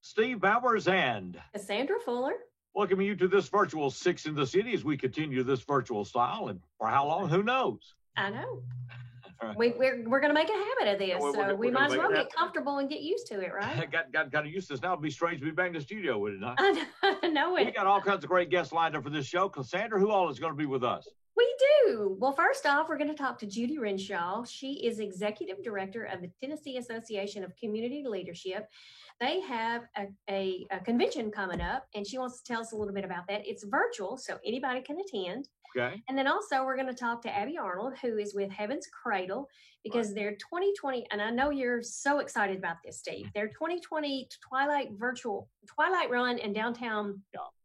Steve Bowers and Cassandra Fuller. welcoming you to this virtual Six in the City as we continue this virtual style. And for how long, who knows? I know. We're going to make a habit of this, so we might as well get comfortable and get used to it, right? got kind of used to this now. It'd be strange to be back in the studio with it, huh? I know it. We got all kinds of great guests lined up for this show. Cassandra, who all is going to be with us? We do. Well, first off, we're going to talk to Judy Renshaw. She is Executive Director of the Tennessee Association of Community Leadership. They have a convention coming up, and she wants to tell us a little bit about that. It's virtual, so anybody can attend. Okay. And then also we're going to talk to Abby Arnold, who is with Heaven's Cradle, because their 2020, and I know you're so excited about this, Steve, their 2020 Twilight Run and Downtown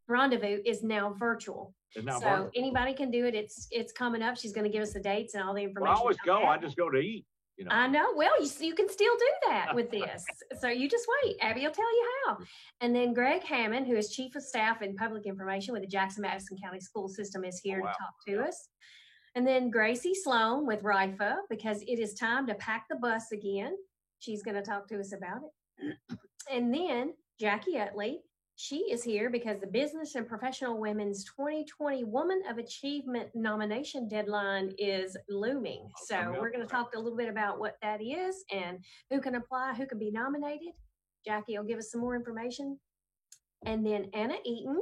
Rendezvous is now virtual. So anybody can do it. It's coming up. She's going to give us the dates and all the information. Well, I always go. I just go to eat. You know. I know. Well, you can still do that with this. So you just wait. Abby will tell you how. And then Greg Hammond, who is Chief of Staff and Public Information with the Jackson-Madison County School System, is here to talk to us. And then Gracie Sloan with RIFA, because it is time to pack the bus again. She's going to talk to us about it. And then Jackie Utley. She is here because the Business and Professional Women's 2020 Woman of Achievement nomination deadline is looming. So we're going to talk a little bit about what that is and who can apply, who can be nominated. Jackie will give us some more information. And then Anna Eaton,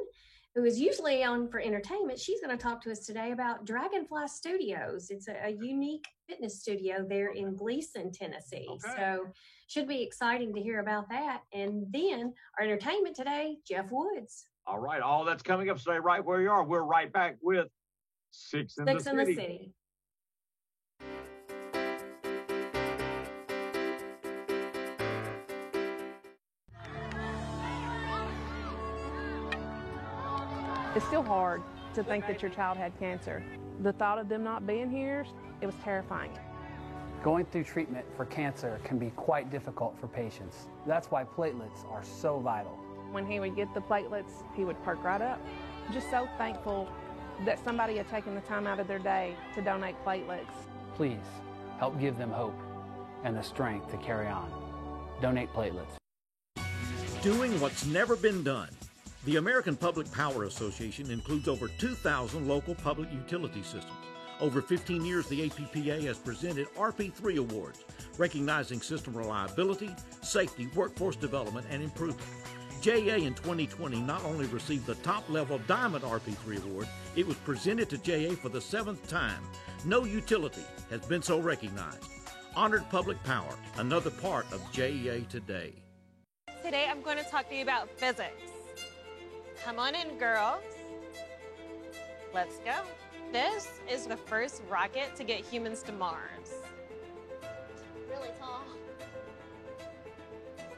who is usually on for entertainment, she's going to talk to us today about Dragonfly Studios. It's a unique fitness studio there in Gleason, Tennessee. Okay. So should be exciting to hear about that. And then our entertainment today, Jeff Woods. All right. All that's coming up today right where you are. We're right back with Six in the City. It's still hard to think that your child had cancer. The thought of them not being here, it was terrifying. Going through treatment for cancer can be quite difficult for patients. That's why platelets are so vital. When he would get the platelets, he would perk right up. Just so thankful that somebody had taken the time out of their day to donate platelets. Please help give them hope and the strength to carry on. Donate platelets. Doing what's never been done. The American Public Power Association includes over 2,000 local public utility systems. Over 15 years, the APPA has presented RP3 awards, recognizing system reliability, safety, workforce development, and improvement. JA in 2020 not only received the top-level Diamond RP3 award, it was presented to JA for the 7th time. No utility has been so recognized. Honored Public Power, another part of JEA Today. Today I'm going to talk to you about physics. Come on in, girls. Let's go. This is the first rocket to get humans to Mars. Really tall.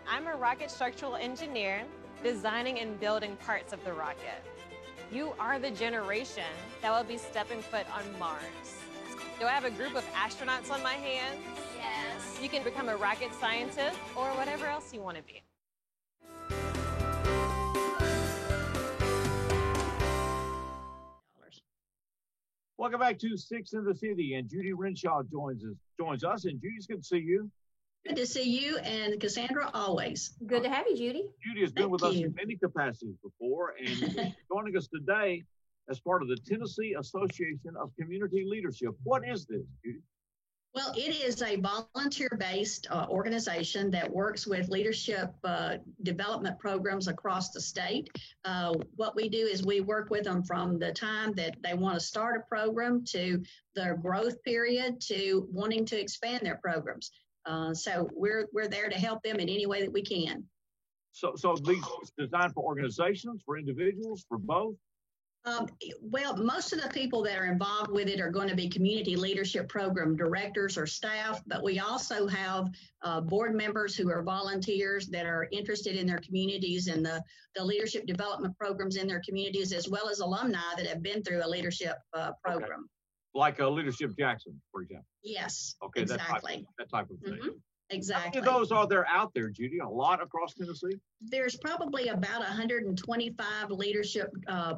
I'm a rocket structural engineer, designing and building parts of the rocket. You are the generation that will be stepping foot on Mars. Do I have a group of astronauts on my hands? Yes. You can become a rocket scientist or whatever else you want to be. Welcome back to Six in the City, and Judy Renshaw joins us. And Judy, it's good to see you. Good to see you, and Cassandra, always. Good to have you, Judy. Judy has been with us in many capacities before, and joining us today as part of the Tennessee Association of Community Leadership. What is this, Judy? Well, it is a volunteer-based organization that works with leadership development programs across the state. What we do is we work with them from the time that they want to start a program to their growth period to wanting to expand their programs. So we're there to help them in any way that we can. So these designed for organizations, for individuals, for both? Well, most of the people that are involved with it are going to be community leadership program directors or staff, but we also have board members who are volunteers that are interested in their communities and the leadership development programs in their communities, as well as alumni that have been through a leadership program. Okay. Like a Leadership Jackson, for example. Yes, okay, exactly. That type of thing. Mm-hmm. Exactly. How many of those are there out there, Judy? A lot across Tennessee? There's probably about 125 leadership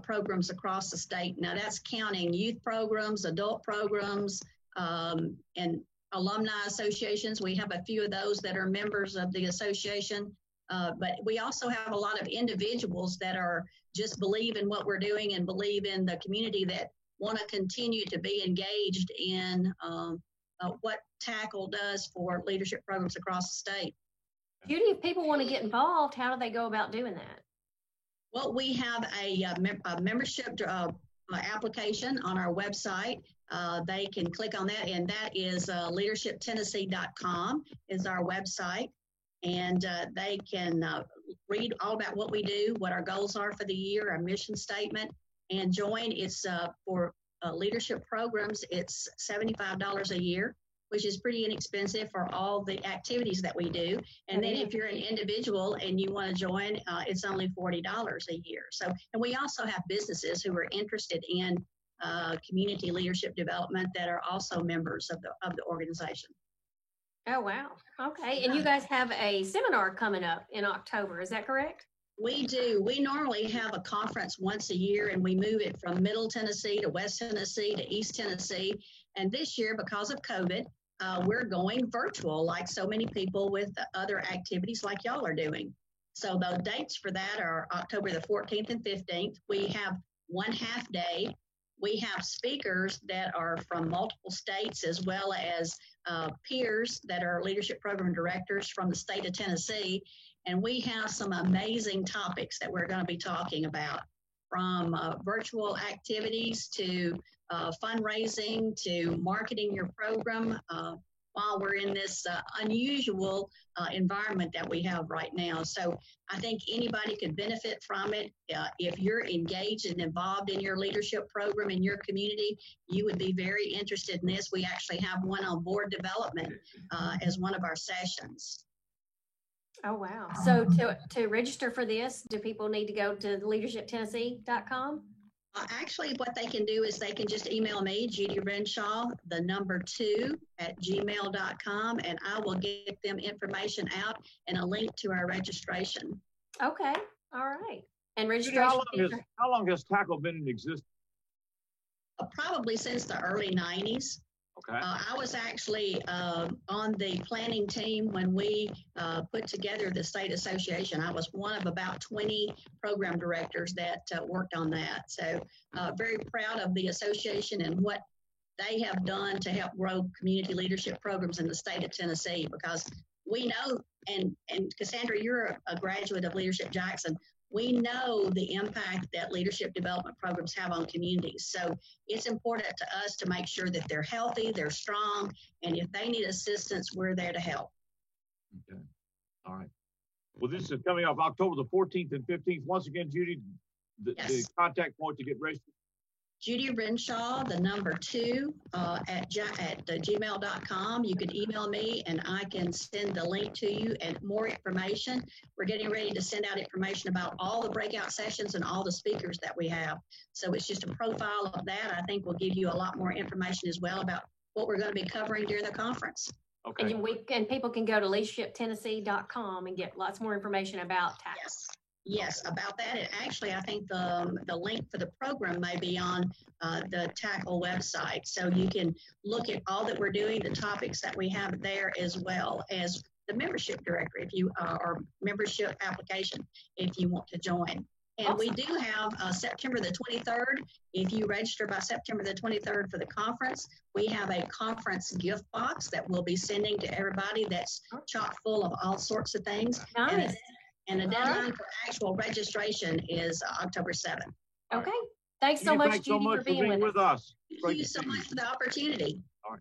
programs across the state. Now, that's counting youth programs, adult programs, and alumni associations. We have a few of those that are members of the association. But we also have a lot of individuals that are just believe in what we're doing and believe in the community that want to continue to be engaged in what Tackle does for leadership programs across the state. Judy, if people want to get involved, how do they go about doing that? Well, we have a membership application on our website. They can click on that, and that is leadershiptennessee.com is our website. And they can read all about what we do, what our goals are for the year, our mission statement, and join. It's for leadership programs, it's $75 a year, which is pretty inexpensive for all the activities that we do. And then if you're an individual and you want to join, it's only $40 a year. So, and we also have businesses who are interested in community leadership development that are also members of the organization. Oh, wow. Okay. And you guys have a seminar coming up in October. Is that correct? We do. We normally have a conference once a year, and we move it from Middle Tennessee to West Tennessee to East Tennessee. And this year, because of COVID, we're going virtual like so many people with other activities like y'all are doing. So the dates for that are October the 14th and 15th. We have one half day. We have speakers that are from multiple states as well as peers that are leadership program directors from the state of Tennessee. And we have some amazing topics that we're going to be talking about, from virtual activities to fundraising to marketing your program while we're in this unusual environment that we have right now. So I think anybody could benefit from it. If you're engaged and involved in your leadership program in your community, you would be very interested in this. We actually have one on board development as one of our sessions. Oh, wow. So to register for this, do people need to go to leadershiptennessee.com? Actually, what they can do is they can just email me, Judy Renshaw, the number 2@gmail.com, and I will get them information out and a link to our registration. Okay. All right. And registration. How long has Tackle been in existence? Probably since the early 90s. Okay. I was actually on the planning team when we put together the state association. I was one of about 20 program directors that worked on that. So very proud of the association and what they have done to help grow community leadership programs in the state of Tennessee, because we know, and Cassandra, you're a graduate of Leadership Jackson, we know the impact that leadership development programs have on communities. So it's important to us to make sure that they're healthy, they're strong, and if they need assistance, we're there to help. Okay. All right. Well, this is coming up October the 14th and 15th. Once again, Judy, the contact point to get registered. Judy Renshaw, the number 2 at gmail.com. You can email me and I can send the link to you and more information. We're getting ready to send out information about all the breakout sessions and all the speakers that we have. So it's just a profile of that. I think will give you a lot more information as well about what we're going to be covering during the conference. Okay. And people can go to leadershiptennessee.com and get lots more information about Tackle. Yes, about that. And actually, I think the link for the program may be on the Tackle website. So you can look at all that we're doing, the topics that we have there, as well as the membership directory, if you or membership application, if you want to join. And awesome. We do have September the 23rd. If you register by September the 23rd for the conference, we have a conference gift box that we'll be sending to everybody that's chock full of all sorts of things. Nice. And the deadline for actual registration is October 7th. Okay. Thanks so much, Judy, for being with us. Thank you so much for the opportunity. All right.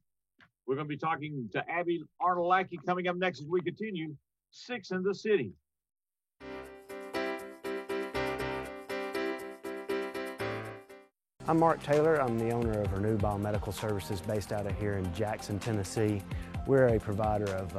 We're going to be talking to Abby Arnold-Lackey coming up next as we continue 6 in the City. I'm Mark Taylor. I'm the owner of Renew Biomedical Services based out of here in Jackson, Tennessee. We're a provider of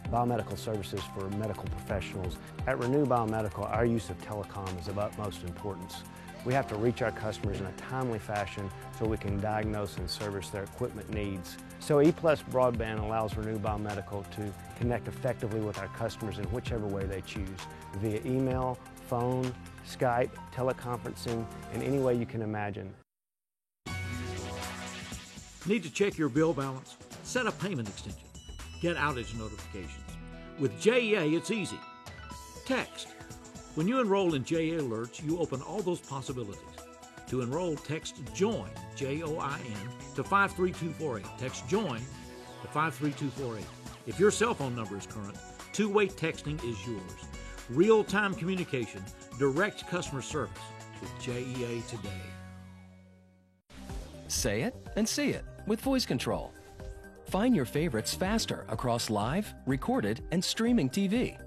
biomedical services for medical professionals. At Renew Biomedical, our use of telecom is of utmost importance. We have to reach our customers in a timely fashion so we can diagnose and service their equipment needs. So E+ Broadband allows Renew Biomedical to connect effectively with our customers in whichever way they choose, via email, phone, Skype, teleconferencing, in any way you can imagine. Need to check your bill balance? Set a payment extension. Get outage notifications. With JEA, it's easy. text. When you enroll in JA Alerts, you open all those possibilities. To enroll, text JOIN, J-O-I-N, to 53248. Text JOIN to 53248. If your cell phone number is current, two-way texting is yours. Real-time communication, direct customer service with JEA Today. Say it and see it with voice control. Find your favorites faster across live, recorded, and streaming TV.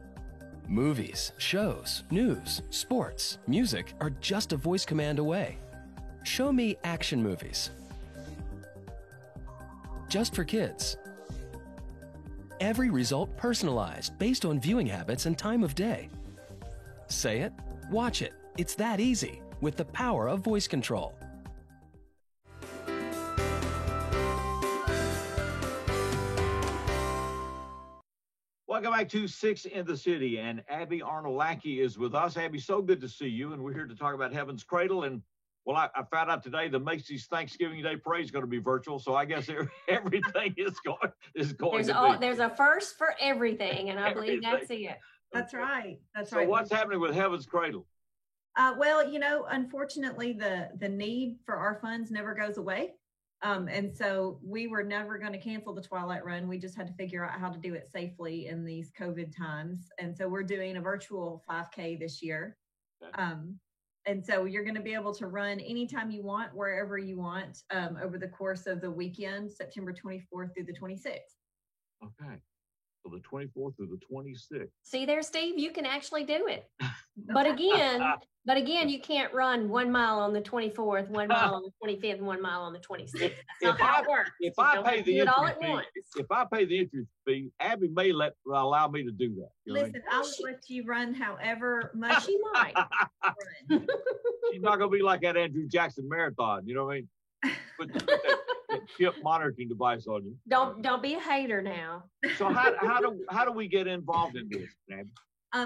Movies, shows, news, sports, music are just a voice command away. Show me action movies. Just for kids. Every result personalized based on viewing habits and time of day. Say it, watch it. It's that easy with the power of voice control. Welcome back to Six in the City, and Abby Arnold Lackey is with us. Abby, so good to see you, and we're here to talk about Heaven's Cradle. And well, I found out today the Macy's Thanksgiving Day Parade is going to be virtual, so I guess everything is going to be. There's a first for everything, and I believe that's it. That's right. That's right. So what's happening with Heaven's Cradle? Well, unfortunately, the need for our funds never goes away. And so we were never going to cancel the Twilight Run. We just had to figure out how to do it safely in these COVID times. And so we're doing a virtual 5K this year. Okay. And so you're going to be able to run anytime you want, wherever you want, over the course of the weekend, September 24th through the 26th. Okay. So the 24th through the 26th. See there, Steve, you can actually do it. But again, you can't run 1 mile on the 24th, 1 mile on the 25th, and 1 mile on the 26th. That's not how it works. If I pay the entry fee, Abby may allow me to do that. Listen, I'll let you run however much she might. She's not going to be like that Andrew Jackson marathon. You know what I mean? Put that chip monitoring device on you. Don't be a hater now. So how do we get involved in this, Abby?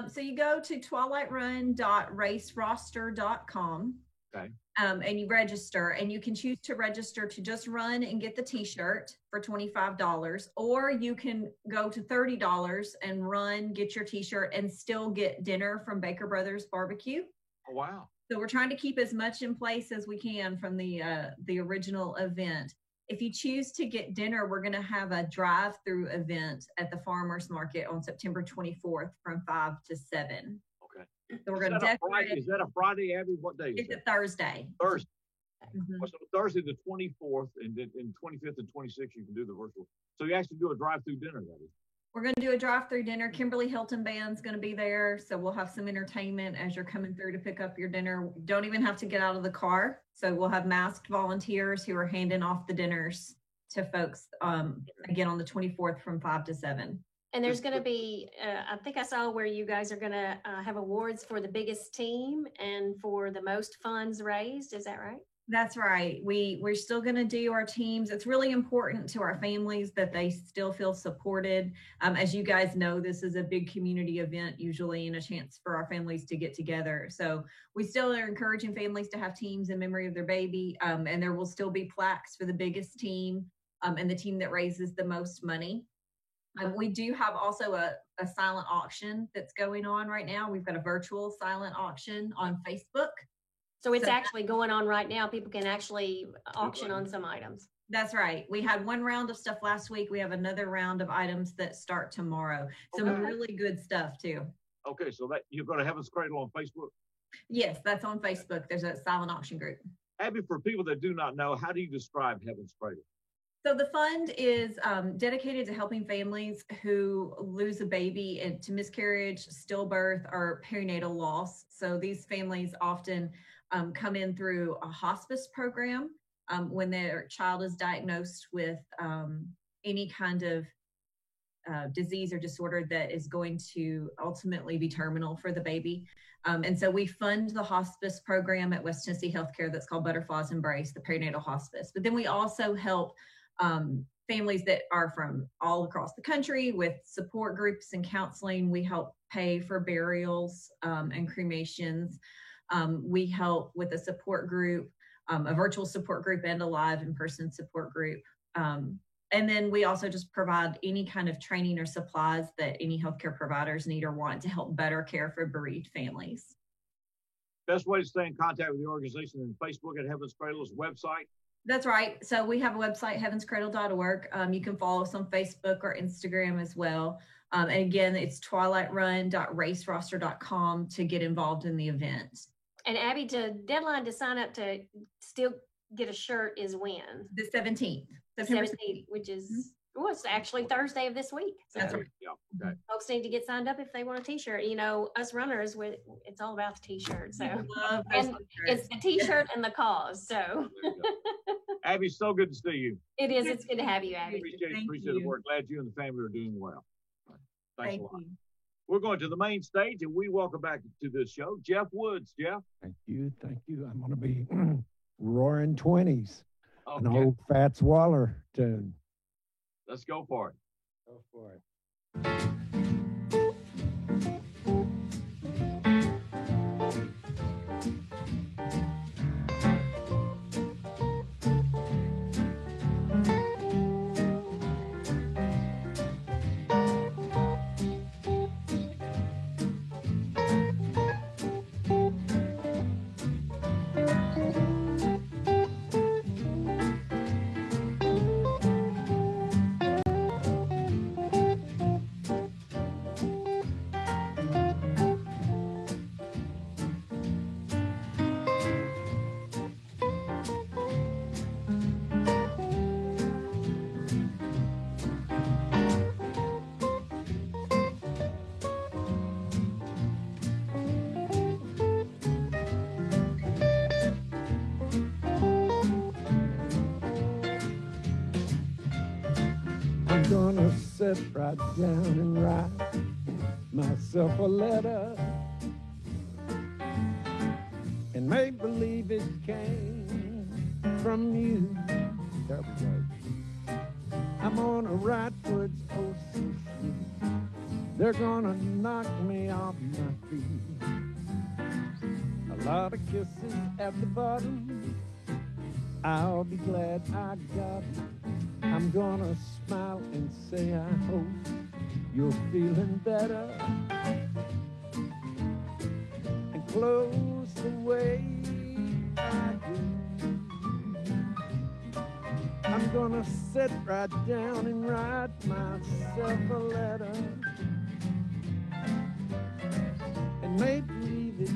So you go to twilightrun.raceroster.com. Okay. And you register, and you can choose to register to just run and get the t-shirt for $25, or you can go to $30 and run, get your t-shirt, and still get dinner from Baker Brothers Barbecue. Oh, wow. So we're trying to keep as much in place as we can from the original event. If you choose to get dinner, we're going to have a drive-through event at the farmers market on September 24th from 5 to 7. Okay. So we're going to decorate. Is that a Friday, Abby? What day is it? It's a Thursday. Thursday. Mm-hmm. So Thursday the 24th, and then 25th and 26th you can do the virtual. So you actually do a drive-through dinner, that is. We're going to do a drive-through dinner. Kimberly Hilton Band's going to be there, so we'll have some entertainment as you're coming through to pick up your dinner. You don't even have to get out of the car. So we'll have masked volunteers who are handing off the dinners to folks, again, on the 24th from 5 to 7. And there's going to be, I think I saw where you guys are going to have awards for the biggest team and for the most funds raised. Is that right? That's right. We're still going to do our teams. It's really important to our families that they still feel supported. As you guys know, this is a big community event usually, and a chance for our families to get together. So we still are encouraging families to have teams in memory of their baby, and there will still be plaques for the biggest team and the team that raises the most money. We do have also a silent auction that's going on right now. We've got a virtual silent auction on Facebook. So it's actually going on right now. People can actually auction on some items. That's right. We had one round of stuff last week. We have another round of items that start tomorrow. Some really good stuff too. Okay, so that you're going to Heaven's Cradle on Facebook? Yes, that's on Facebook. There's a silent auction group. Abby, for people that do not know, how do you describe Heaven's Cradle? So the fund is dedicated to helping families who lose a baby to miscarriage, stillbirth, or perinatal loss. So these families often come in through a hospice program when their child is diagnosed with any kind of disease or disorder that is going to ultimately be terminal for the baby. And so we fund the hospice program at West Tennessee Healthcare that's called Butterflies Embrace, the perinatal hospice. But then we also help families that are from all across the country with support groups and counseling. We help pay for burials and cremations. We help with a support group, a virtual support group and a live in-person support group. And then we also just provide any kind of training or supplies that any healthcare providers need or want to help better care for bereaved families. Best way to stay in contact with the organization is Facebook at Heaven's Cradle's website. That's right. So we have a website, heavenscradle.org. You can follow us on Facebook or Instagram as well. And again, it's twilightrun.raceroster.com to get involved in the event. And Abby, the deadline to sign up to still get a shirt is when? The 17th. September 17th, which is it's actually Thursday of this week. So That's right. Yeah. Okay. Folks need to get signed up if they want a t-shirt. You know, us runners, it's all about the t-shirt. So and it's the t-shirt and the cause. So Abby, so good to see you. It is. It's good to have you, Abby. Appreciate the work. Glad you and the family are doing well. Thanks Thank a lot. you. We're going to the main stage, and we welcome back to this show Jeff Woods. Jeff. Thank you. Thank you. I'm going to be Roaring 20s, Okay. an old Fats Waller tune. Let's go for it. Go for it. I'm gonna sit right down and write myself a letter and make believe it came from you. There we go. I'm gonna write words oh so sweet. They're gonna knock me off my feet. A lot of kisses at the bottom. I'll be glad I got them. I'm gonna smile and say I hope you're feeling better, and close the way I do. I'm gonna sit right down and write myself a letter and make believe it.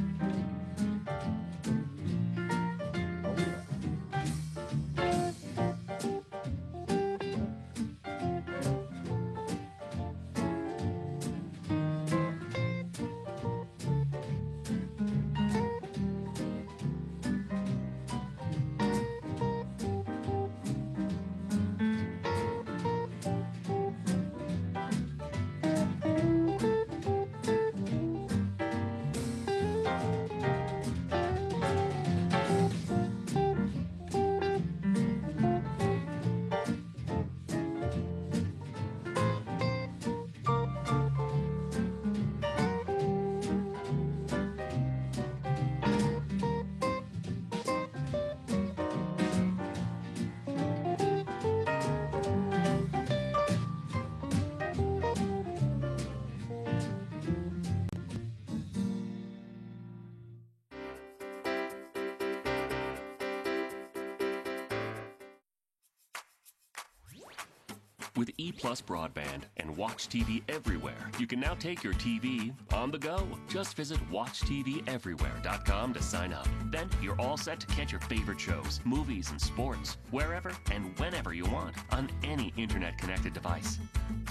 With E+ broadband and Watch TV Everywhere, you can now take your TV on the go. Just visit WatchTVEverywhere.com to sign up. Then you're all set to catch your favorite shows, movies, and sports wherever and whenever you want on any internet-connected device.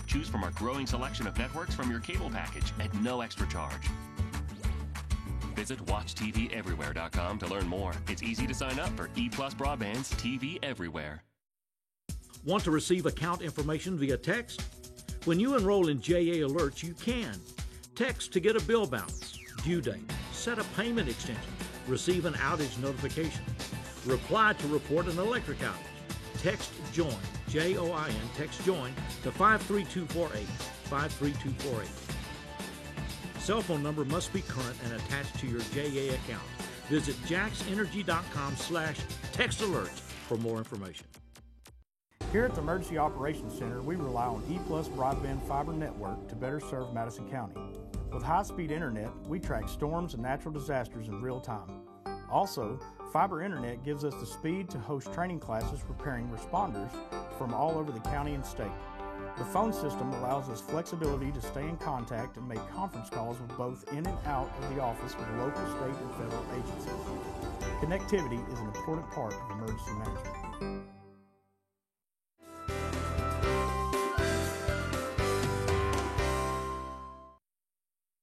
Choose from our growing selection of networks from your cable package at no extra charge. Visit WatchTVEverywhere.com to learn more. It's easy to sign up for E+ Broadband's TV Everywhere. Want to receive account information via text? When you enroll in JA Alerts, you can. Text to get a bill bounce, due date, set a payment extension, receive an outage notification, reply to report an electric outage. Text JOIN, J-O-I-N, text JOIN to 53248, 53248. Cell phone number must be current and attached to your JA account. Visit jaxenergy.com/textalerts for more information. Here at the Emergency Operations Center, we rely on E+ broadband fiber network to better serve Madison County. With high-speed internet, we track storms and natural disasters in real time. Also, fiber internet gives us the speed to host training classes preparing responders from all over the county and state. The phone system allows us flexibility to stay in contact and make conference calls with both in and out of the office with local, state, and federal agencies. Connectivity is an important part of emergency management.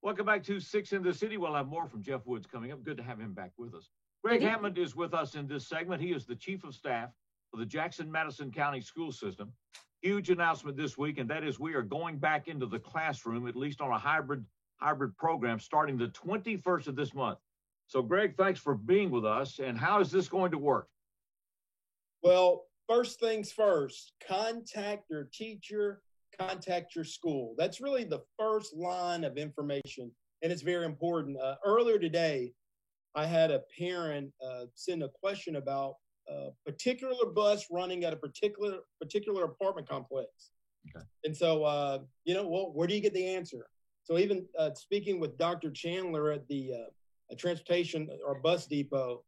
Welcome back to 6 in the City. We'll have more from Jeff Woods coming up. Good to have him back with us. Greg Hammond is with us in this segment. He is the Chief of Staff for the Jackson-Madison County School System. Huge announcement this week, and that is we are going back into the classroom, at least on a hybrid program, starting the 21st of this month. So, Greg, thanks for being with us. And how is this going to work? Well, first things first, contact your teacher, contact your school. That's really the first line of information, and it's very important. Earlier today, I had a parent send a question about a particular bus running at a particular apartment complex. Okay. And so, well, where do you get the answer? So even speaking with Dr. Chandler at the transportation or bus depot,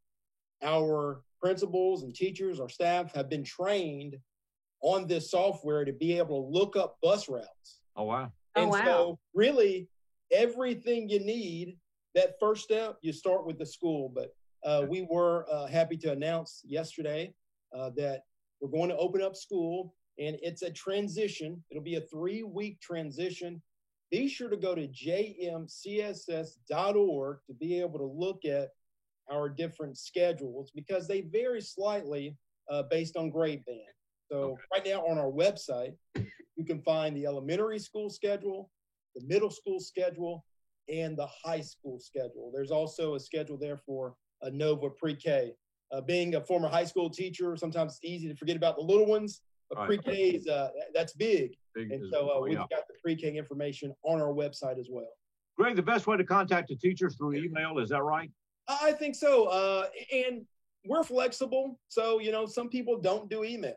our principals and teachers, our staff have been trained on this software to be able to look up bus routes. Oh, wow. And so really everything you need, that first step, you start with the school. But we were happy to announce yesterday that we're going to open up school, and it's a transition. It'll be a 3-week transition. Be sure to go to jmcss.org to be able to look at our different schedules because they vary slightly based on grade band. So right now on our website, you can find the elementary school schedule, the middle school schedule, and the high school schedule. There's also a schedule there for Nova Pre-K. Being a former high school teacher, sometimes it's easy to forget about the little ones, but Pre-K is, that's big. And so we've got the Pre-K information on our website as well. Greg, the best way to contact the teachers through email, is that right? I think so. And we're flexible. So, some people don't do email.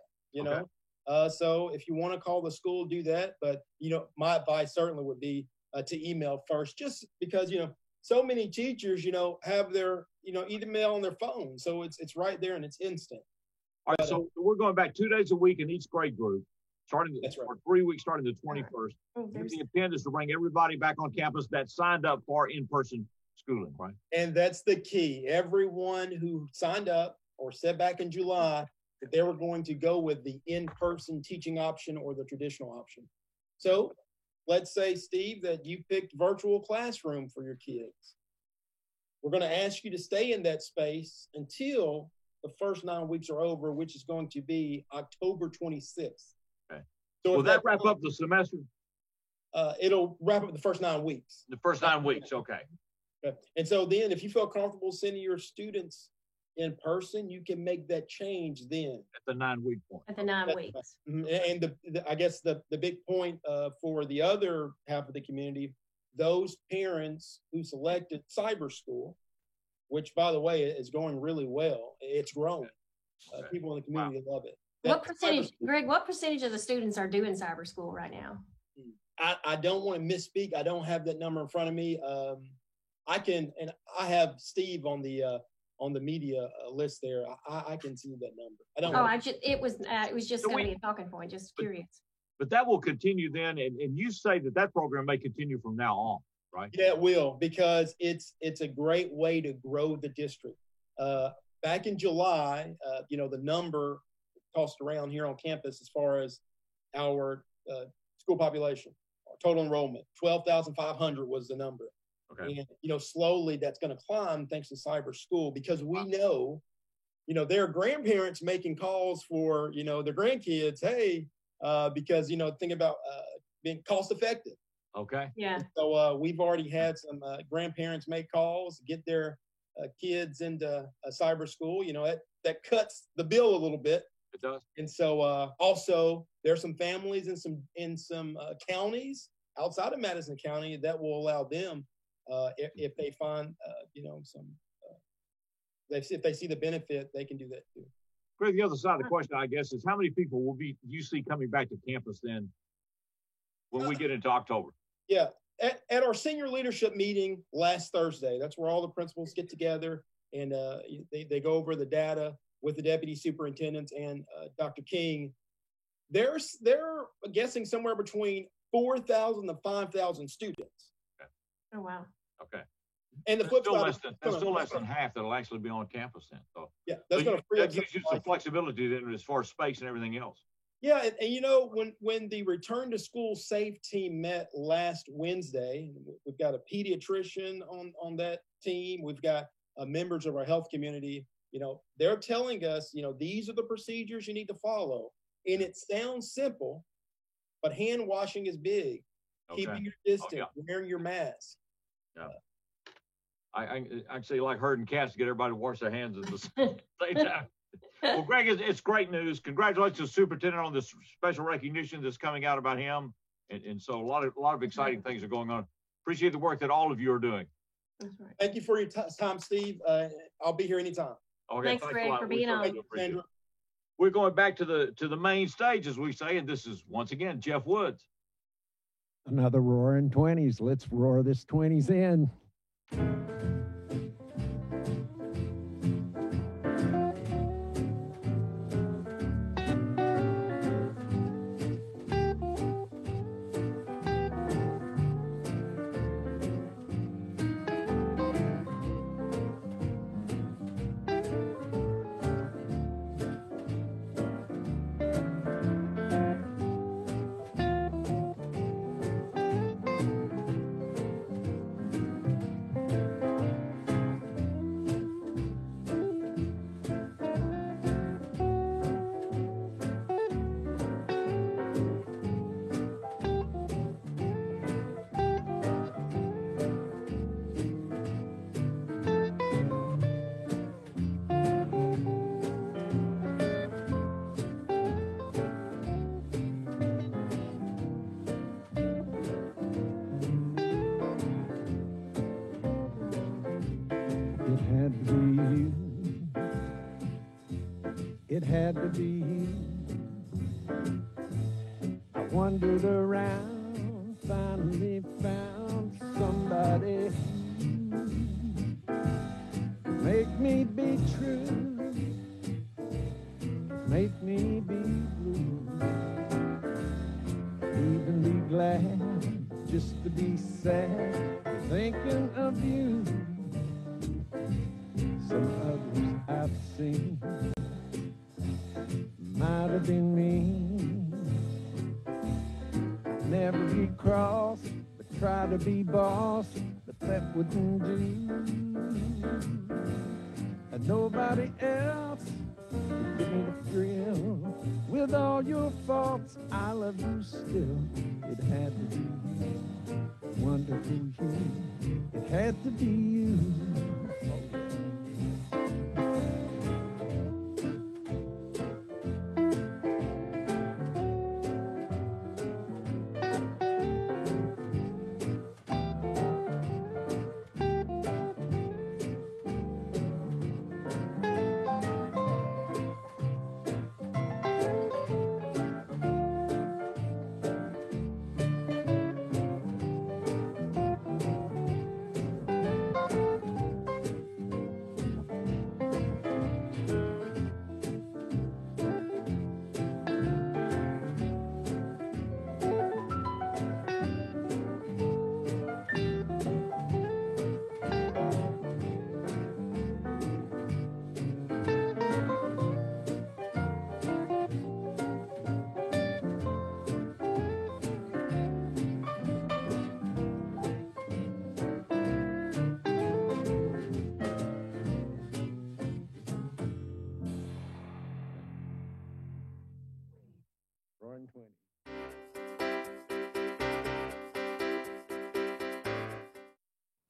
So if you want to call the school, do that. But, my advice certainly would be to email first, just because, so many teachers, have their, email on their phone. So it's right there and it's instant. All right. So we're going back 2 days a week in each grade group, starting for 3 weeks, starting the 21st. The intent is to bring everybody back on campus that signed up for in-person schooling, right? And that's the key. Everyone who signed up or said back in July that they were going to go with the in-person teaching option or the traditional option. So let's say, Steve, that you picked virtual classroom for your kids. We're going to ask you to stay in that space until the first 9 weeks are over, which is going to be October 26th. Okay. So will that wrap point, up the semester? It'll wrap up the first 9 weeks. The first 9 weeks, okay. And so then if you feel comfortable sending your students in person, you can make that change then. At the 9 week point. At the 9 weeks. And I guess the big point for the other half of the community, those parents who selected cyber school, which by the way is going really well. It's growing. People in the community love it. What percentage, Greg, what percentage of the students are doing cyber school right now? I don't want to misspeak. I don't have that number in front of me. I have Steve on the media list there. I can see that number. It was just going to be a talking point. Just curious. But that will continue then, and you say that program may continue from now on, right? Yeah, it will, because it's a great way to grow the district. Back in July, the number tossed around here on campus as far as our school population, our total enrollment, 12,500 was the number. Okay. And, slowly that's going to climb thanks to cyber school, because we know, there are grandparents making calls for, their grandkids, hey, because, think about being cost effective. Okay. Yeah. So we've already had some grandparents make calls, get their kids into cyber school. That cuts the bill a little bit. It does. And so also there are some families in some counties outside of Madison County that will allow them, if they find, if they see the benefit, they can do that too. Greg, the other side of the question, I guess, is how many people you see coming back to campus then when we get into October? Yeah. At our senior leadership meeting last Thursday, that's where all the principals get together and they go over the data with the deputy superintendents and Dr. King. They're guessing somewhere between 4,000 to 5,000 students. Okay. Oh, wow. Okay. And the flip side, that's still less than half that'll actually be on campus then. So yeah, that's going to free up gives you some flexibility then as far as space and everything else. Yeah, and you know, when the Return to School Safe team met last Wednesday, we've got a pediatrician on that team. We've got members of our health community. You know, they're telling us, you know, these are the procedures you need to follow. And it sounds simple, but hand washing is big. Okay. Keeping your distance, wearing your mask. Yeah. I'd say like herding cats to get everybody to wash their hands at the same time. Well, Greg, it's great news. Congratulations to the superintendent on this special recognition that's coming out about him. And so a lot of exciting things are going on. Appreciate the work that all of you are doing. That's right. Thank you for your time, Steve. I'll be here anytime. Okay, thanks Greg, for being on. We're going back to the main stage, as we say, and this is once again Jeff Woods. Another roaring 20s. Let's roar this 20s in. It had to be you. I wandered around, finally found somebody who make me be true, make me be blue, even be glad just to be sad, thinking of you. Some others I've seen might have been me. Never be cross, but try to be boss, but that wouldn't do. And nobody else could give me the thrill. With all your faults, I love you still. It had to be wonderful you. It had to be you.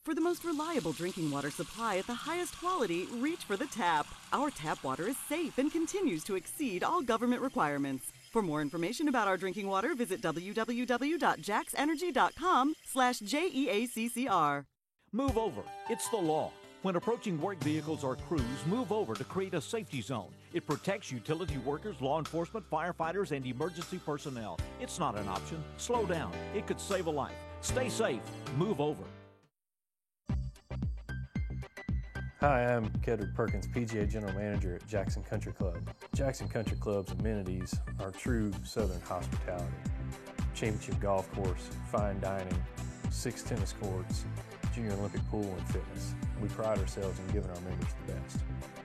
For the most reliable drinking water supply at the highest quality, reach for the tap. Our tap water is safe and continues to exceed all government requirements. For more information about our drinking water, visit www.jaxenergy.com/JEACCR. Move over. It's the law. When approaching work vehicles or crews, move over to create a safety zone. It protects utility workers, law enforcement, firefighters, and emergency personnel. It's not an option. Slow down. It could save a life. Stay safe. Move over. Hi, I'm Kedrick Perkins, PGA General Manager at Jackson Country Club. Jackson Country Club's amenities are true Southern hospitality. Championship golf course, fine dining, 6 tennis courts, Junior Olympic pool and fitness. We pride ourselves in giving our members the best.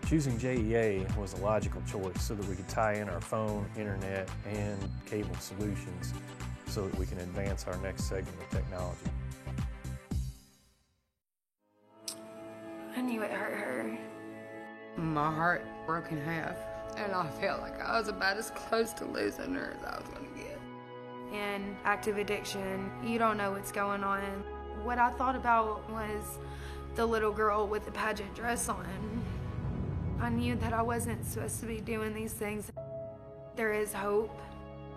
Choosing JEA was a logical choice so that we could tie in our phone, internet, and cable solutions so that we can advance our next segment of technology. I knew it hurt her. My heart broke in half, and I felt like I was about as close to losing her as I was going to get. In active addiction, you don't know what's going on. What I thought about was the little girl with the pageant dress on. I knew that I wasn't supposed to be doing these things. There is hope.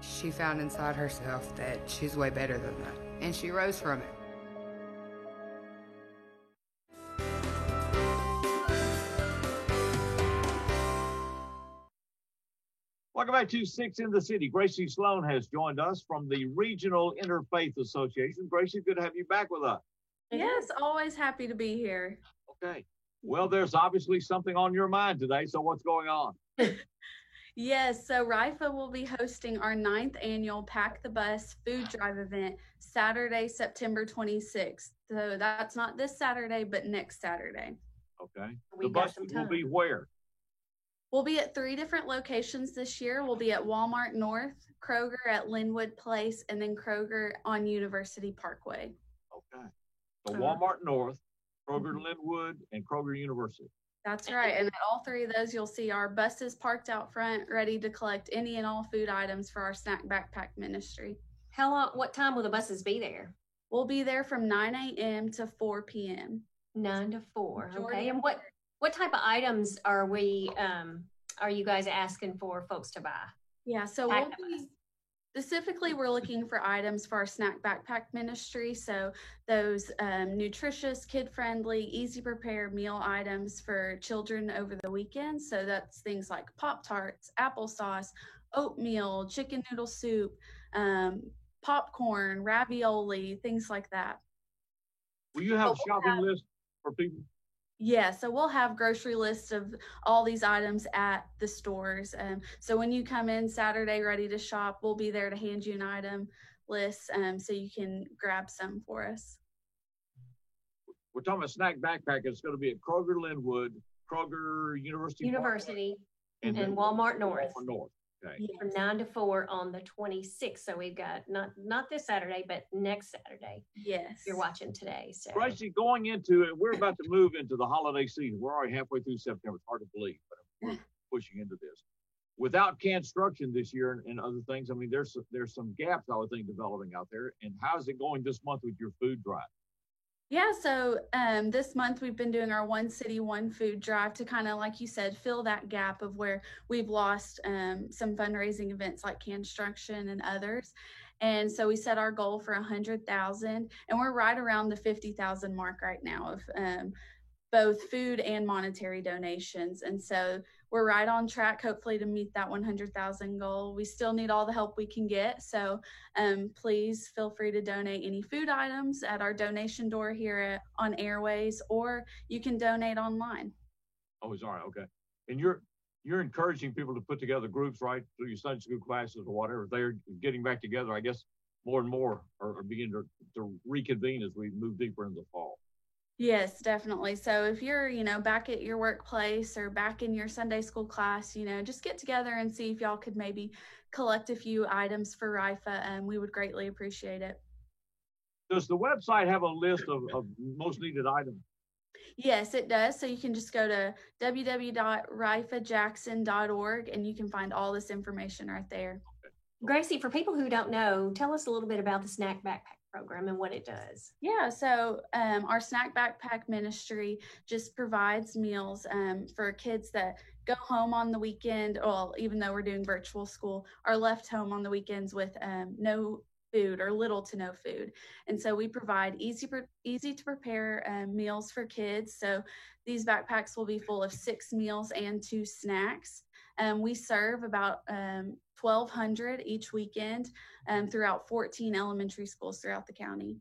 She found inside herself that she's way better than that, and she rose from it. Welcome back to Six in the City. Gracie Sloan has joined us from the Regional Interfaith Association. Gracie, good to have you back with us. Yes, always happy to be here. Okay. Well, there's obviously something on your mind today, so what's going on? Yes, so RIFA will be hosting our 9th annual Pack the Bus food drive event Saturday, September 26th. So that's not this Saturday, but next Saturday. Okay. The buses will be where? We'll be at 3 different locations this year. We'll be at Walmart North, Kroger at Linwood Place, and then Kroger on University Parkway. Okay. So Walmart North, Kroger Linwood, and Kroger University. That's right. And at all 3 of those, you'll see our buses parked out front, ready to collect any and all food items for our snack backpack ministry. How long, what time will the buses be there? We'll be there from 9 a.m. to 4 p.m. 9 to 4. Okay. And what type of items are you guys asking for folks to buy? Yeah, so specifically, we're looking for items for our snack backpack ministry. So those nutritious, kid-friendly, easy-prepare meal items for children over the weekend. So that's things like Pop-Tarts, applesauce, oatmeal, chicken noodle soup, popcorn, ravioli, things like that. Will you have a shopping list for people? Yeah, so we'll have grocery lists of all these items at the stores. So when you come in Saturday ready to shop, we'll be there to hand you an item list so you can grab some for us. We're talking about snack backpack. It's going to be at Kroger Linwood, Kroger University, and Walmart North. Walmart North. Okay. From 9 to 4 on the 26th. So we've got not this Saturday, but next Saturday. Yes. You're watching today. So Gracie, going into it, we're about to move into the holiday season. We're already halfway through September. It's hard to believe, but we're pushing into this. Without construction this year and other things, I mean, there's some gaps, I would think, developing out there. And how's it going this month with your food drive? Yeah, so this month we've been doing our One City, One Food drive to kind of, like you said, fill that gap of where we've lost some fundraising events like construction and others. And so we set our goal for 100,000, and we're right around the 50,000 mark right now of both food and monetary donations. And so we're right on track, hopefully, to meet that 100,000 goal. We still need all the help we can get. So please feel free to donate any food items at our donation door here on Airways, or you can donate online. Oh, it's all right. Okay. And you're encouraging people to put together groups, right? Through your Sunday school classes or whatever. They're getting back together, I guess, more and more are beginning to reconvene as we move deeper into the fall. Yes, definitely. So if you're, back at your workplace or back in your Sunday school class, just get together and see if y'all could maybe collect a few items for RIFA, and we would greatly appreciate it. Does the website have a list of most needed items? Yes, it does. So you can just go to www.rifajackson.org and you can find all this information right there. Gracie, for people who don't know, tell us a little bit about the Snack Backpack program and what it does. Yeah, so our Snack Backpack ministry just provides meals for kids that go home on the weekend, well, even though we're doing virtual school, are left home on the weekends with no food or little to no food. And so we provide easy to prepare meals for kids. So these backpacks will be full of 6 meals and 2 snacks. We serve about 1,200 each weekend throughout 14 elementary schools throughout the county.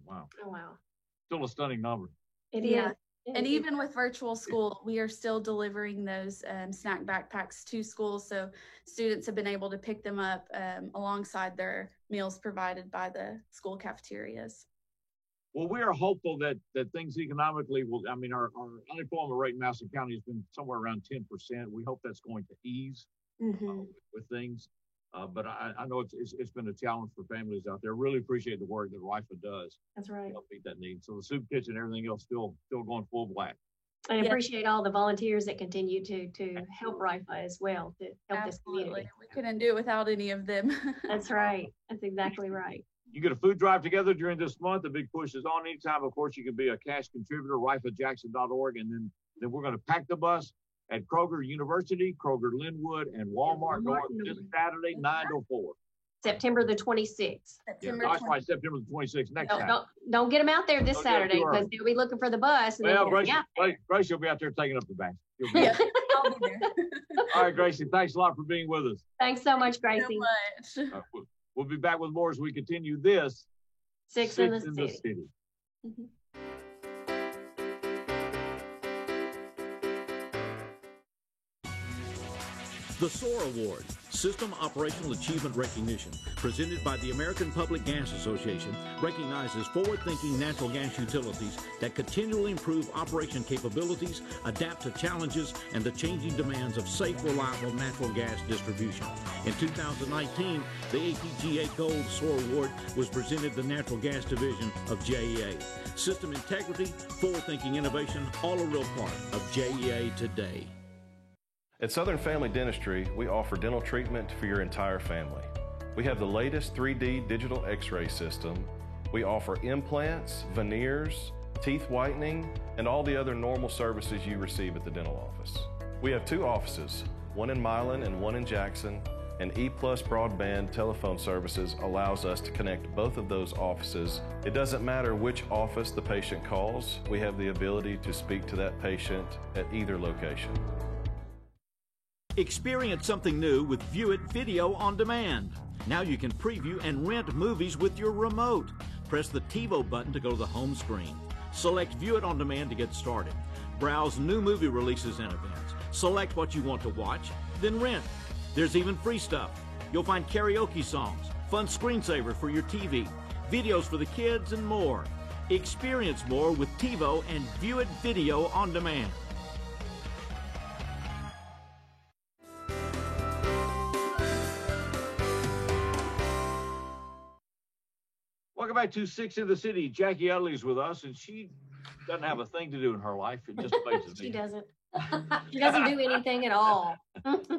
Wow. Oh, wow. Still a stunning number. It Yeah. is. And even with virtual school, we are still delivering those snack backpacks to schools. So students have been able to pick them up alongside their meals provided by the school cafeterias. Well, we are hopeful that things economically will, I mean, our unemployment rate in Madison County has been somewhere around 10%. We hope that's going to ease with things. But I know it's been a challenge for families out there. Really appreciate the work that RIFA does. That's right. To help meet that need. So the soup kitchen and everything else still going full black. I appreciate all the volunteers that continue to help RIFA as well, to help this community. We couldn't do it without any of them. That's right. That's exactly right. You get a food drive together during this month. The big push is on. Anytime, of course, you can be a cash contributor, rifajackson.org, and then we're going to pack the bus at Kroger University, Kroger Linwood, and Walmart North this Saturday, 9 to 4. September the 26th. That's right, September the 26th, next Saturday. Don't get them out there this Saturday because they'll be looking for the bus. And well, Grace will be out there taking up the bags. I'll be there. All right, Gracie, thanks a lot for being with us. Thanks so much, Gracie. So much. We'll be back with more as we continue this. Six in the City. Mm-hmm. The SOAR Award, System Operational Achievement Recognition, presented by the American Public Gas Association, recognizes forward-thinking natural gas utilities that continually improve operation capabilities, adapt to challenges, and the changing demands of safe, reliable natural gas distribution. In 2019, the APGA Gold SOAR Award was presented to the Natural Gas Division of JEA. System integrity, forward-thinking innovation, all a real part of JEA today. At Southern Family Dentistry, we offer dental treatment for your entire family. We have the latest 3D digital x-ray system. We offer implants, veneers, teeth whitening, and all the other normal services you receive at the dental office. We have 2 offices, one in Milan and one in Jackson, and E+ broadband telephone services allows us to connect both of those offices. It doesn't matter which office the patient calls, we have the ability to speak to that patient at either location. Experience something new with View It Video on Demand. Now you can preview and rent movies with your remote. Press the TiVo button to go to the home screen. Select View It on Demand to get started. Browse new movie releases and events. Select what you want to watch, then rent. There's even free stuff. You'll find karaoke songs, fun screensavers for your TV, videos for the kids, and more. Experience more with TiVo and View It Video on Demand. Welcome back to 6 in the City. Jackie Utley's with us, and she doesn't have a thing to do in her life. It just amazes me. She doesn't. She doesn't do anything at all.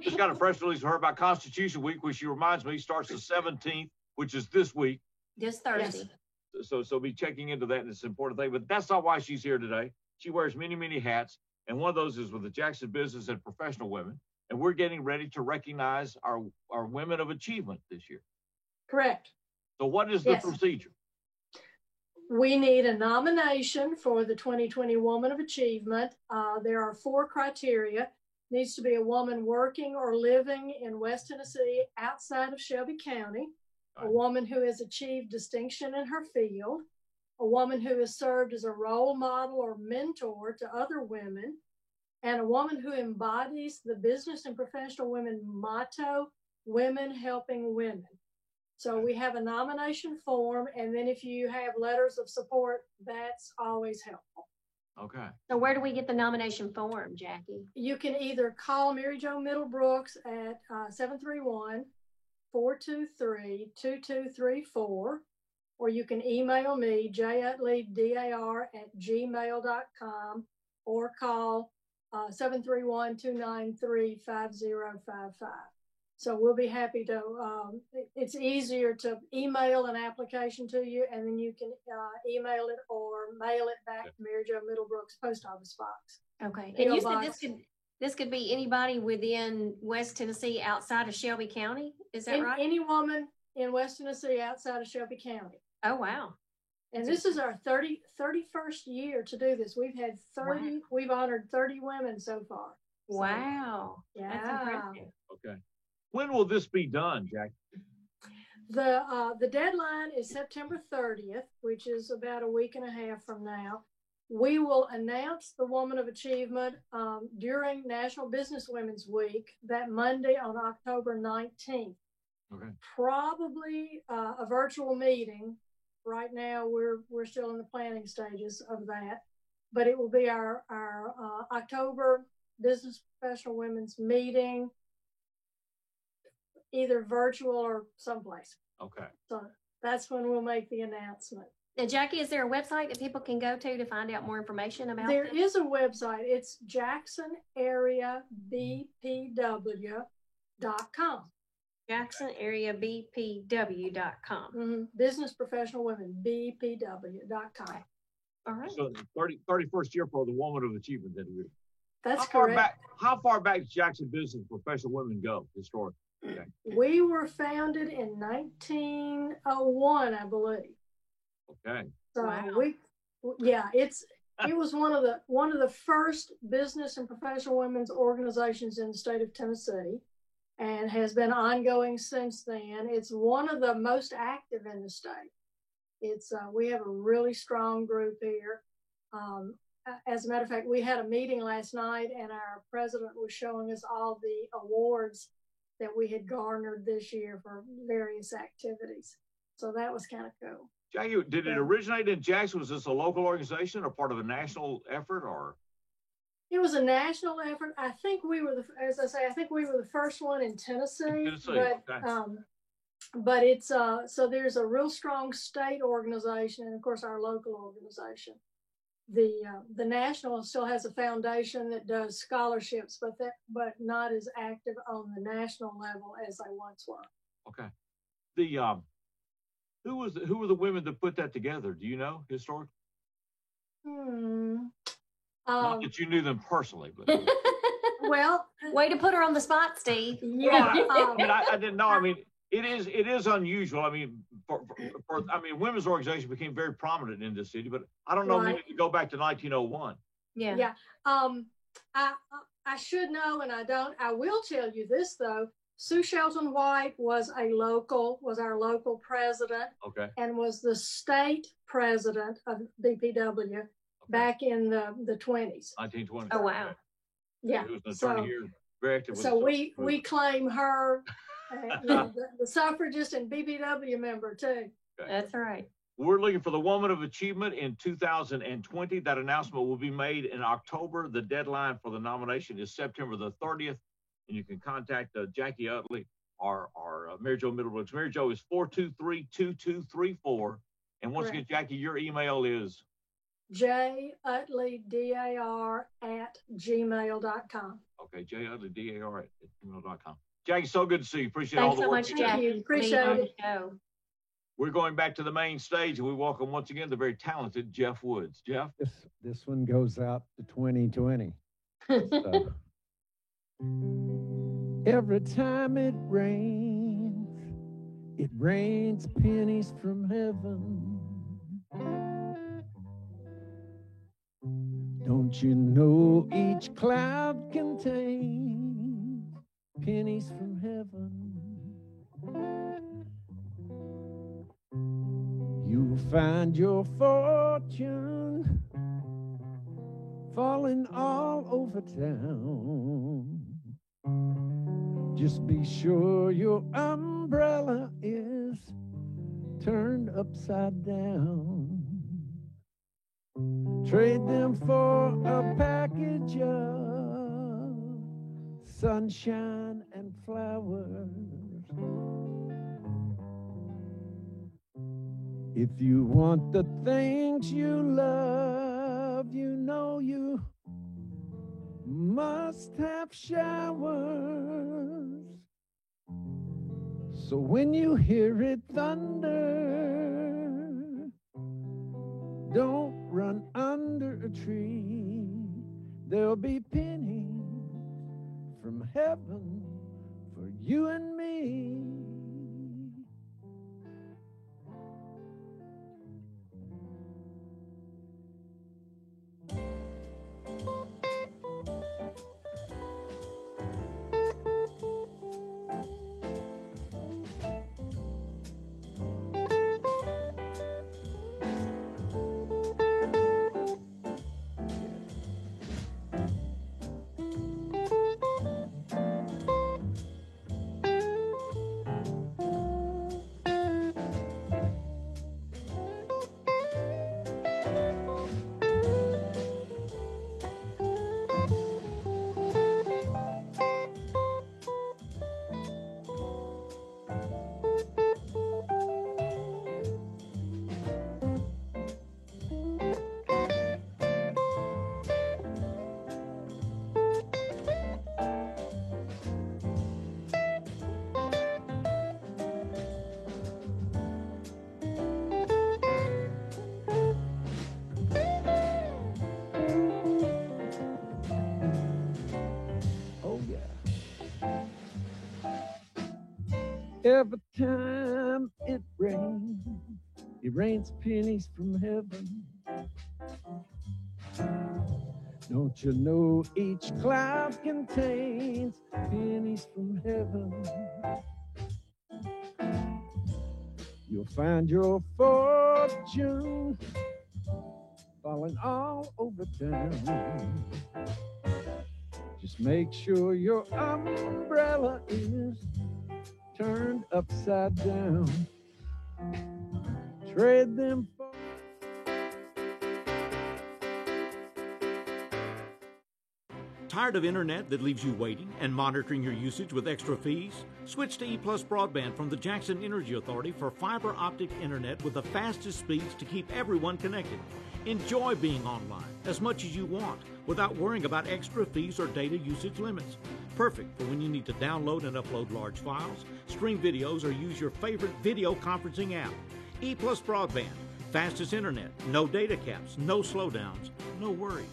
Just got a press release of her about Constitution Week, which she reminds me starts the 17th, which is this week. This Thursday. So be checking into that, and it's an important thing. But that's not why she's here today. She wears many, many hats, and one of those is with the Jackson Business and Professional Women. And we're getting ready to recognize our women of achievement this year. Correct. So what is the procedure? We need a nomination for the 2020 Woman of Achievement. There are 4 criteria. Needs to be a woman working or living in West Tennessee outside of Shelby County, a woman who has achieved distinction in her field, a woman who has served as a role model or mentor to other women, and a woman who embodies the Business and Professional Women motto, Women Helping Women. So we have a nomination form, and then if you have letters of support, that's always helpful. Okay. So where do we get the nomination form, Jackie? You can either call Mary Jo Middlebrooks at 731-423-2234, or you can email me, jutley@gmail.com, or call 731-293-5055. So we'll be happy to, it's easier to email an application to you, and then you can email it or mail it back to Mary Jo Middlebrooks Post Office Box. Okay. And you said this could be anybody within West Tennessee outside of Shelby County? Is that right? Any woman in West Tennessee outside of Shelby County. Oh, wow. And this is our 31st year to do this. We've had 30, wow. We've honored 30 women so far. So, wow. Yeah. That's impressive. Okay. When will this be done, Jack? The deadline is September 30th, which is about a week and a half from now. We will announce the Woman of Achievement during National Business Women's Week that Monday on October 19th. Okay. Probably a virtual meeting. Right now, we're still in the planning stages of that, but it will be our October Business Professional Women's Meeting, either virtual or someplace. Okay. So that's when we'll make the announcement. And Jackie, is there a website that people can go to find out more information about There this? is a website. It's JacksonAreaBPW.com. JacksonAreaBPW.com. Mm-hmm. Business Professional Women, BPW.com. All right. So 31st year for the Woman of Achievement. That's correct. How far back does Jackson Business Professional Women go historically? Okay. We were founded in 1901, I believe. Okay. So wow. It was one of the first business and professional women's organizations in the state of Tennessee, and has been ongoing since then. It's one of the most active in the state. It's we have a really strong group here. As a matter of fact, we had a meeting last night, and our president was showing us all the awards that we had garnered this year for various activities. So that was kind of cool. Jackie, did it originate in Jackson? Was this a local organization or part of a national effort, or? It was a national effort. I think we were I think we were the first one in Tennessee. But it's so there's a real strong state organization, and of course our local organization. The national still has a foundation that does scholarships, but not as active on the national level as they once were. Okay. Who were the women that put that together? Do you know historically? Not that you knew them personally, but well, way to put her on the spot, Steve. Yeah. I didn't know. I mean, it is unusual. I mean, women's organization became very prominent in this city, but I don't know if you go back to 1901. Yeah. Yeah. I should know, and I don't. I will tell you this though. Sue Shelton White was our local president. Okay. And was the state president of BPW back in the 20s. 1920s. Oh wow. Yeah. He was an attorney here, very active. So we claim her. The suffragist and BPW member too. Okay. That's right. We're looking for the Woman of Achievement in 2020. That announcement will be made in October. The deadline for the nomination is September the 30th, and you can contact Jackie Utley or Mary Jo Middlebrooks. Mary Jo is 423-2234. And once again, Jackie, your email is jutley@gmail.com. Okay, jutley@gmail.com. Jackie, so good to see you. Appreciate all the work. Thanks so much, Jackie. Appreciate it. We're going back to the main stage, and we welcome once again the very talented Jeff Woods. Jeff? This one goes out to 2020. So, every time it rains pennies from heaven. Don't you know each cloud contains pennies from heaven? You'll find your fortune falling all over town. Just be sure your umbrella is turned upside down. Trade them for a package of sunshine and flowers. If you want the things you love, you know you must have showers. So when you hear it thunder, don't run under a tree. There'll be pennies from heaven for you and me. Every time it rains pennies from heaven. Don't you know each cloud contains pennies from heaven? You'll find your fortune falling all over town. Just make sure your umbrella is turned upside down. Trade them for... Tired of internet that leaves you waiting and monitoring your usage with extra fees? Switch to E+ Broadband from the Jackson Energy Authority for fiber optic internet with the fastest speeds to keep everyone connected. Enjoy being online as much as you want without worrying about extra fees or data usage limits. Perfect for when you need to download and upload large files, stream videos, or use your favorite video conferencing app. E+ Broadband, fastest internet, no data caps, no slowdowns, no worries.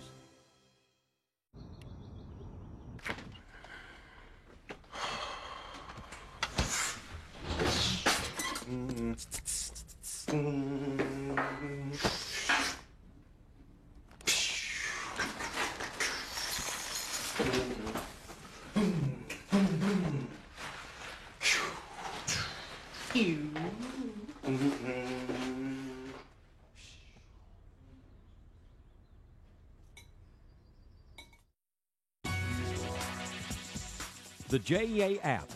The JEA app.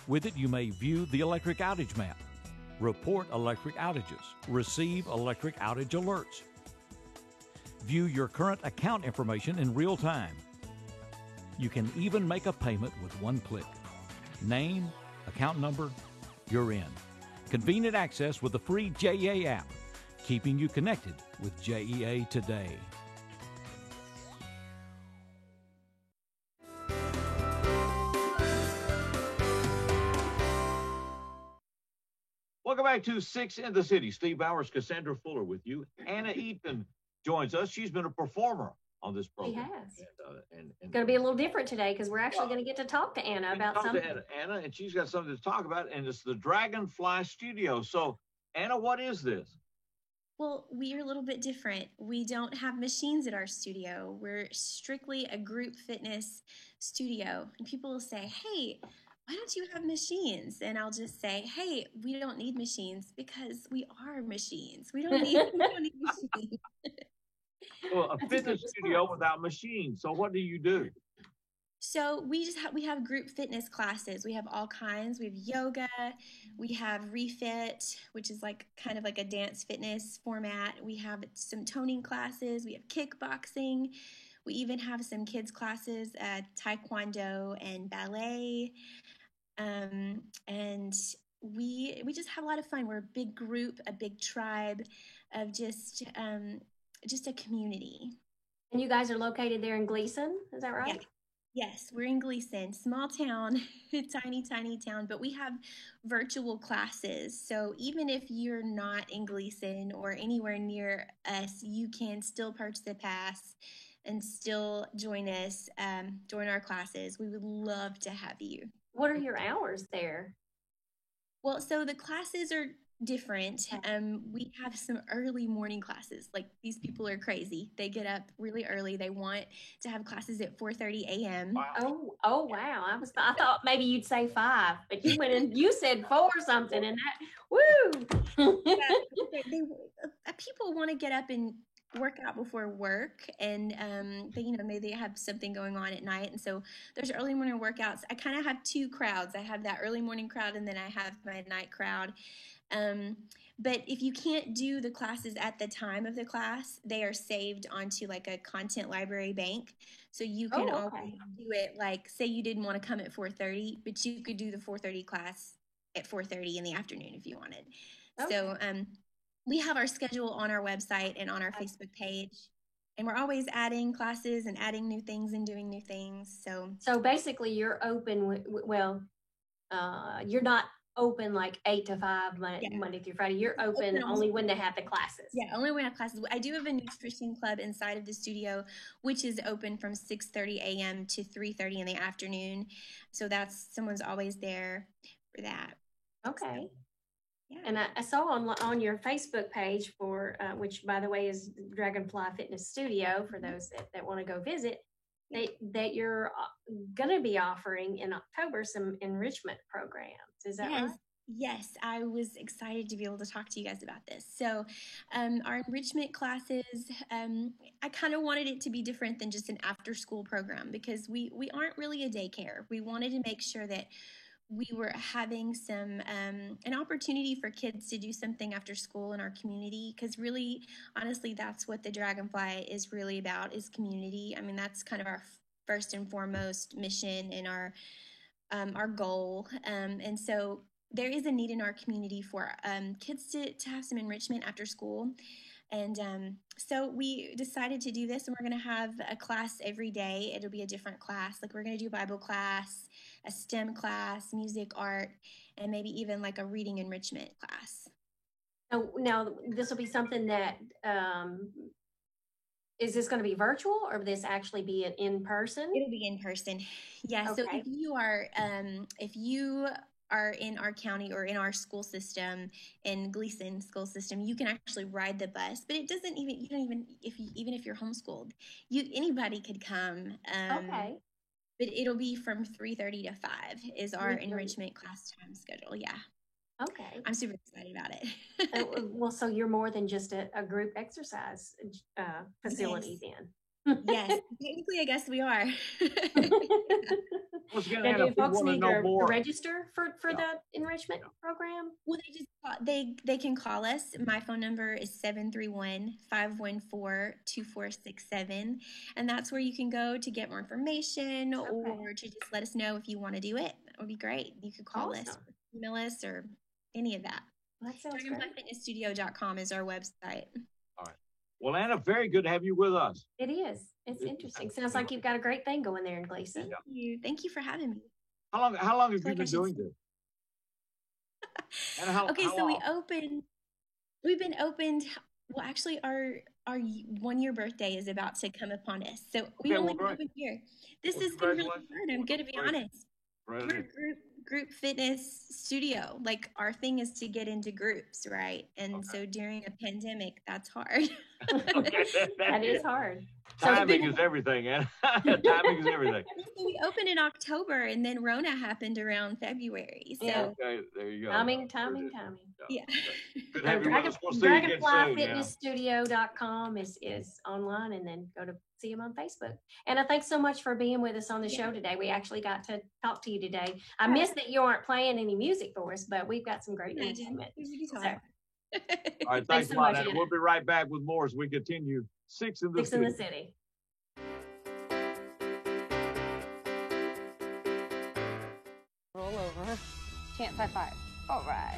With it, you may view the electric outage map, report electric outages, receive electric outage alerts, view your current account information in real time. You can even make a payment with one click. Name, account number, you're in. Convenient access with the free JEA app, keeping you connected with JEA today. Welcome back to Six in the City. Steve Bowers, Cassandra Fuller with you. Anna Eaton joins us. She's been a performer on this program. She has. It's going to be a little different today because we're actually going to get to talk to Anna about something. Anna, and she's got something to talk about, and it's the Dragonfly Studio. So, Anna, what is this? Well, we are a little bit different. We don't have machines at our studio. We're strictly a group fitness studio. And people will say, hey, why don't you have machines? And I'll just say, hey, we don't need machines because we are machines. We don't need machines. Well, a fitness studio without machines. So what do you do? So we have group fitness classes. We have all kinds. We have yoga. We have refit, which is like kind of like a dance fitness format. We have some toning classes. We have kickboxing. We even have some kids classes, taekwondo and ballet. And we just have a lot of fun. We're a big group, a big tribe of just a community. And you guys are located there in Gleason, is that right? Yeah. Yes, we're in Gleason, small town, tiny town, but we have virtual classes. So even if you're not in Gleason or anywhere near us, you can still purchase a pass and still join us, join our classes. We would love to have you. What are your hours there? Well, so the classes are different. We have some early morning classes. Like, these people are crazy. They get up really early. They want to have classes at 4:30 a.m. Wow. Oh wow. I thought maybe you'd say 5, but you went and you said 4 or something, and that woo. People want to get up and work out before work, and maybe they have something going on at night, and so there's early morning workouts. I kind of have 2 crowds. I have that early morning crowd, and then I have my night crowd. But if you can't do the classes at the time of the class, they are saved onto like a content library bank. So you can always do it, like, say you didn't want to come at 4:30, but you could do the 4:30 class at 4:30 in the afternoon if you wanted. Okay. So we have our schedule on our website and on our Facebook page. And we're always adding classes and adding new things and doing new things. So basically you're open, you're not open like 8 to 5 Monday through Friday. You're open only when they have the classes. Yeah, only when I have classes. I do have a nutrition club inside of the studio, which is open from 6:30 a.m. to 3:30 in the afternoon. So someone's always there for that. Okay. Yeah. And I saw on your Facebook page for, which by the way is Dragonfly Fitness Studio for those that want to go visit, that you're going to be offering in October some enrichment programs. Is that right? Yes, I was excited to be able to talk to you guys about this. So our enrichment classes, I kind of wanted it to be different than just an after-school program because we aren't really a daycare. We wanted to make sure that we were having an opportunity for kids to do something after school in our community because really, honestly, that's what the Dragonfly is really about, is community. I mean, that's kind of our first and foremost mission and our goal. And so there is a need in our community for kids to have some enrichment after school. And so we decided to do this, and we're going to have a class every day. It'll be a different class. Like we're going to do Bible class, a STEM class, music, art, and maybe even like a reading enrichment class. Now this will be something that, is this going to be virtual or will this actually be in person? It'll be in person. Yeah. Okay. So if you are in our county or in our school system, in Gleason school system, you can actually ride the bus, but it doesn't even, even if you're homeschooled, anybody could come. Okay. But it'll be from 3:30 to 5 is our enrichment class time schedule. Yeah. Okay. I'm super excited about it. Well, so you're more than just a group exercise facility then. Yes, technically, I guess we are. Now, do folks need to register for that enrichment program? Well, they can call us. My phone number is 731-514-2467, and that's where you can go to get more information or to just let us know if you want to do it. It would be great. You could call us, email us, or any of that. That sounds great. DragonflyFitnessStudio.com is our website. All right. Well, Anna, very good to have you with us. It is. It's interesting. Sounds like you've got a great thing going there in Gleason. Thank you for having me. How long have you been doing this? We've been opened. Well, actually, our 1 year birthday is about to come upon us. So we only been open here. This has been really fun. I'm going to be honest. We're a group fitness studio. Like our thing is to get into groups, right? And so during a pandemic, that's hard. That is hard. Timing is everything, Anna. Timing is everything. So we opened in October, and then Rona happened around February. So okay, there you go. Timing. Yeah. DragonflyFitnessStudio.com is online, and then go to see them on Facebook. Anna, thanks so much for being with us on the show today. We actually got to talk to you today. I missed that you aren't playing any music for us, but we've got some great entertainment. All right, thanks a lot, Anna. We'll be right back with more as we continue Six in the City. Roll over. Chance high five. All right.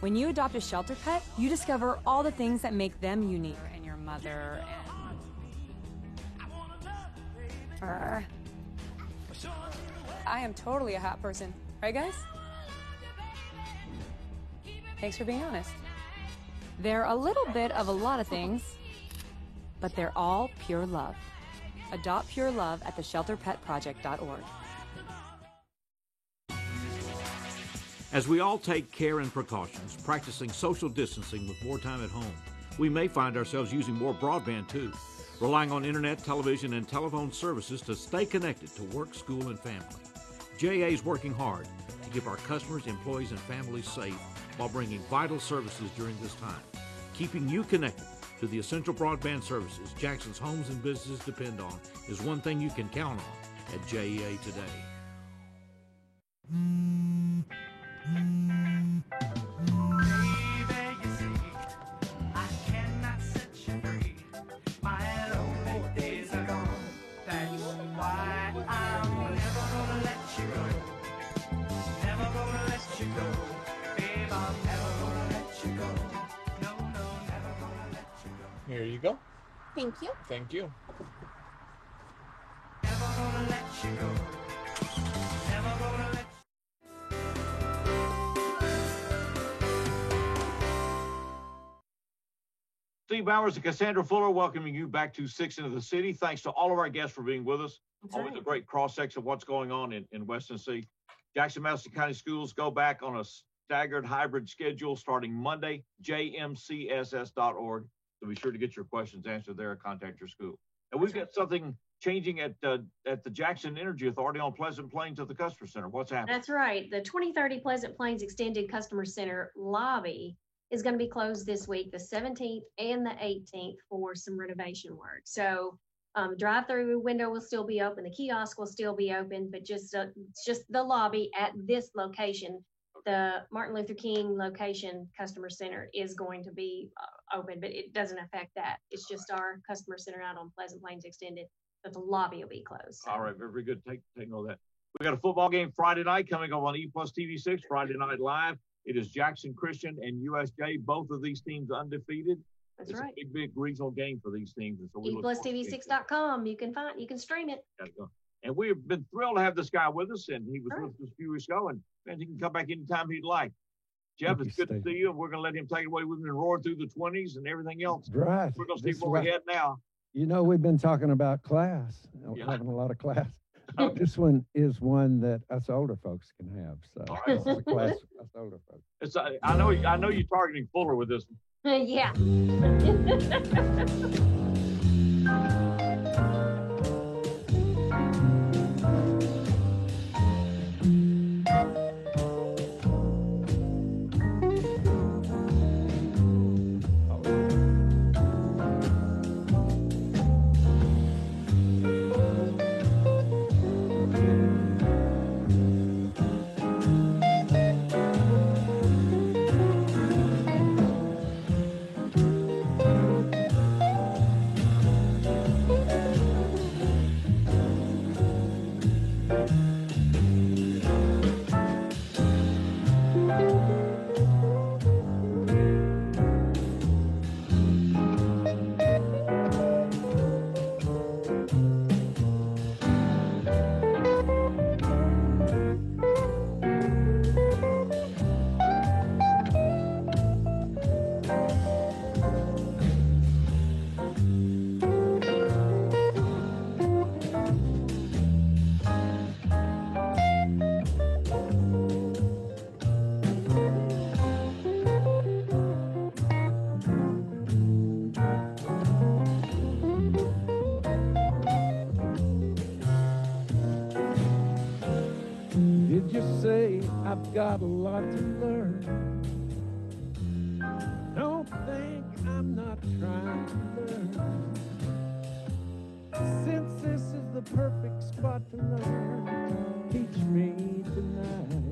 When you adopt a shelter pet, you discover all the things that make them unique. And your mother and... I am totally a hot person. Right, guys? Thanks for being honest. They're a little bit of a lot of things, but they're all pure love. Adopt pure love at theshelterpetproject.org. As we all take care and precautions, practicing social distancing with more time at home, we may find ourselves using more broadband too, relying on internet, television, and telephone services to stay connected to work, school, and family. JA is working hard to keep our customers, employees, and families safe while bringing vital services during this time. Keeping you connected to the essential broadband services Jackson's homes and businesses depend on is one thing you can count on at JEA today. Here you go. Thank you. Thank you. Steve Bowers and Cassandra Fuller welcoming you back to Six into the City. Thanks to all of our guests for being with us. Always a great cross-section of what's going on in West Tennessee. Jackson Madison County Schools go back on a staggered hybrid schedule starting Monday, jmcss.org. So be sure to get your questions answered there and contact your school. And we've got something changing at the Jackson Energy Authority on Pleasant Plains at the Customer Center. What's happening? That's right. The 2030 Pleasant Plains Extended Customer Center lobby is going to be closed this week, the 17th and the 18th, for some renovation work. So drive-through window will still be open, the kiosk will still be open, but just the lobby at this location. The Martin Luther King location customer center is going to be open, but it doesn't affect that. It's just our customer center out on Pleasant Plains Extended, but the lobby will be closed. So. All right, very good. Take note of that. We got a football game Friday night coming up on E+ TV6, Friday Night Live. It is Jackson Christian and USJ, both of these teams undefeated. That's it's right. a big regional game for these teams. And so we ePlusTV6.com. You can stream it. And we've been thrilled to have this guy with us, and he was with us a few weeks ago, and he can come back anytime he'd like. Jeff, it's good to see you, and we're going to let him take it away. We've been roaring through the 20s and everything else. Right. We're going to see where we're heading now. You know, we've been talking about class, having a lot of class. This one is one that us older folks can have. So this is a class for us older folks. It's, I know you're targeting Fuller with this one. Yeah. Did you say I've got a lot to learn? Don't think I'm not trying to learn. Since this is the perfect spot to learn, teach me tonight.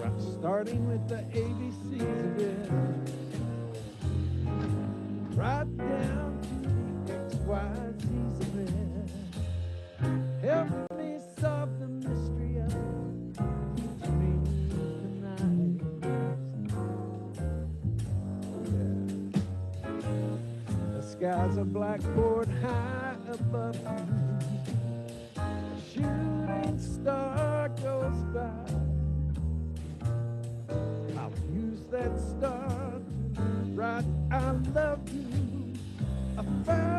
I'm starting with the ABCs of it, right down to the XYZs of it. Help me solve the mystery of it. Teach me tonight. Yeah. The sky's a blackboard high above you. A shooting star goes by. I'll use that star to write I love you. I found